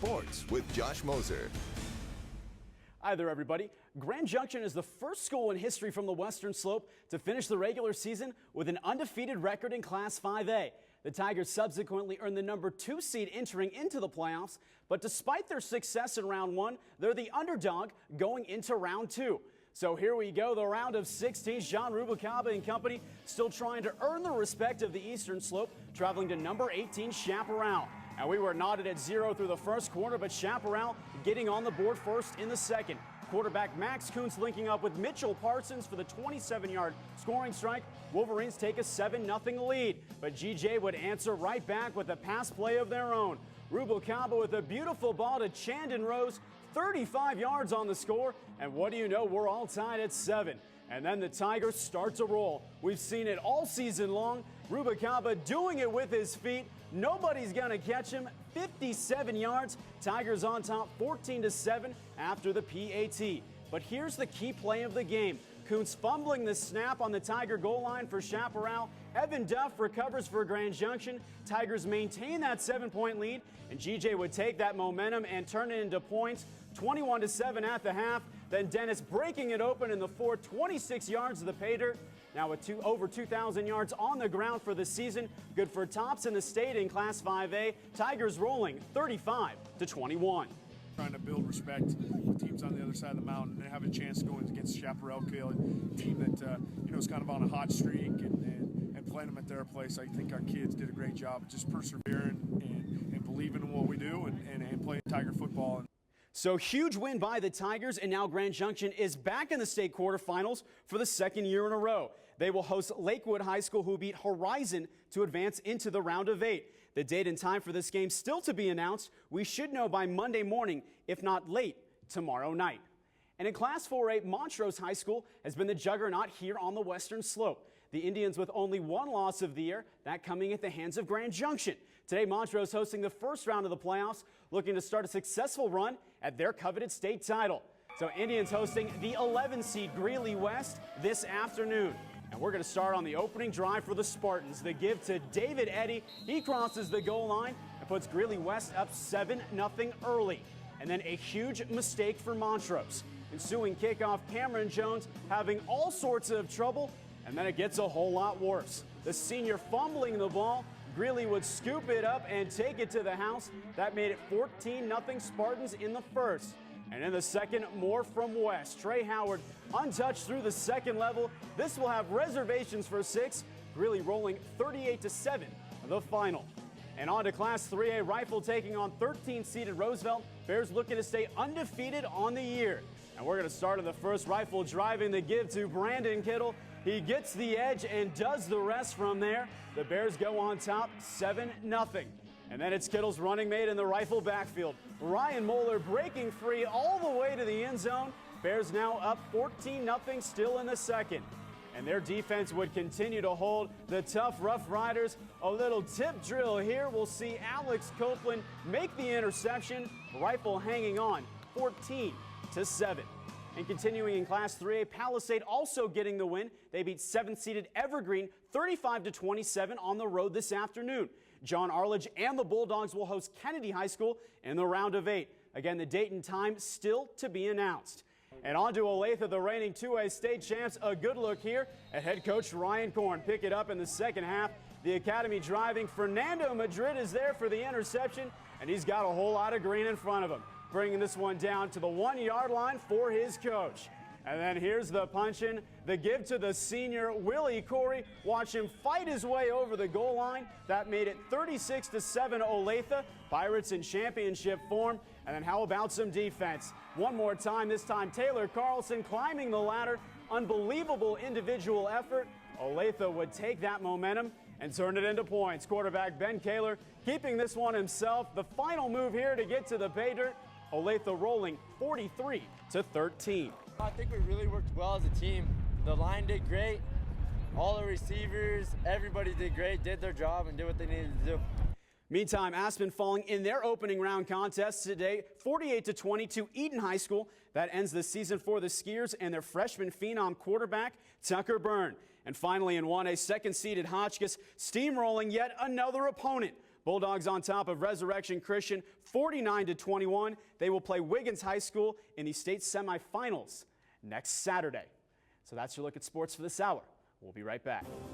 Sports with Josh Moser. Hi there, everybody. Grand Junction is the first school in history from the Western Slope to finish the regular season with an undefeated record in Class 5A. The Tigers subsequently earned the number 2 seed entering into the playoffs, but despite their success in round 1, they're the underdog going into round 2. So here we go, the round of 16. Jean Rubalcaba and company still trying to earn the respect of the Eastern Slope, traveling to number 18 Chaparral. And we were knotted at 0 through the first quarter, but Chaparral getting on the board first in the second. Quarterback Max Kuntz linking up with Mitchell Parsons for the 27-yard scoring strike. Wolverines take a 7-0 lead, but GJ would answer right back with a pass play of their own. Rubalcaba with a beautiful ball to Chandon Rose, 35 yards on the score, and what do you know, we're all tied at 7. And then the Tigers start to roll. We've seen it all season long. Rubalcaba doing it with his feet. Nobody's going to catch him. 57 yards. Tigers on top 14-7 after the PAT. But here's the key play of the game. Kuntz fumbling the snap on the Tiger goal line for Chaparral. Evan Duff recovers for Grand Junction. Tigers maintain that 7-point lead, and GJ would take that momentum and turn it into points. 21-7 at the half. Then Dennis breaking it open in the fourth, 26 yards of the pay dirt. Now with over 2,000 yards on the ground for the season. Good for tops in the state in Class 5A. Tigers rolling 35-21. Trying to build respect with teams on the other side of the mountain and have a chance going against Chaparral, a team that is kind of on a hot streak and playing them at their place. I think our kids did a great job of just persevering and believing in what we do and playing Tiger football. So huge win by the Tigers, and now Grand Junction is back in the state quarterfinals for the second year in a row. They will host Lakewood High School, who beat Horizon to advance into the round of 8. The date and time for this game still to be announced. We should know by Monday morning, if not late tomorrow night. And in Class 4A, Montrose High School has been the juggernaut here on the Western Slope. The Indians with only one loss of the year, that coming at the hands of Grand Junction. Today, Montrose hosting the first round of the playoffs, looking to start a successful run at their coveted state title. So Indians hosting the 11 seed Greeley West this afternoon. And we're going to start on the opening drive for the Spartans. The give to David Eddy. He crosses the goal line and puts Greeley West up 7-0 early. And then a huge mistake for Montrose. Ensuing kickoff, Cameron Jones having all sorts of trouble, and then it gets a whole lot worse. The senior fumbling the ball. Greeley would scoop it up and take it to the house. That made it 14-0 Spartans in the first. And in the second, more from West. Trey Howard untouched through the second level. This will have reservations for 6. Greeley rolling 38-7, the final. And on to Class 3A, Rifle taking on 13-seeded Roosevelt. Bears looking to stay undefeated on the year. And we're going to start on the first. Rifle driving the give to Brandon Kittle. He gets the edge and does the rest from there. The Bears go on top 7-0. And then it's Kittle's running mate in the Rifle backfield. Ryan Moeller breaking free all the way to the end zone. Bears now up 14-0 still in the second. And their defense would continue to hold the tough Rough Riders. A little tip drill here. We'll see Alex Copeland make the interception. Rifle hanging on 14-7. And continuing in Class 3A, Palisade also getting the win. They beat 7th-seeded Evergreen 35-27 on the road this afternoon. John Arledge and the Bulldogs will host Kennedy High School in the round of 8. Again, the date and time still to be announced. And on to Olathe, the reigning 2A state champs. A good look here at head coach Ryan Korn. Pick it up in the second half. The academy driving. Fernando Madrid is there for the interception, and he's got a whole lot of green in front of him. Bringing this one down to the 1-yard line for his coach. And then here's the punch-in, the give to the senior Willie Corey. Watch him fight his way over the goal line. That made it 36-7 Olathe. Pirates in championship form. And then how about some defense? One more time, this time Taylor Carlson climbing the ladder. Unbelievable individual effort. Olathe would take that momentum and turn it into points. Quarterback Ben Kaler keeping this one himself. The final move here to get to the pay dirt. Olathe rolling 43-13. I think we really worked well as a team. The line did great. All the receivers, everybody did great, did their job, and did what they needed to do. Meantime, Aspen falling in their opening round contest today, 48-20 to Eaton High School. That ends the season for the Skiers and their freshman phenom quarterback, Tucker Byrne. And finally in 1A, second-seeded Hotchkiss steamrolling yet another opponent. Bulldogs on top of Resurrection Christian 49-21. They will play Wiggins High School in the state semifinals next Saturday. So that's your look at sports for this hour. We'll be right back.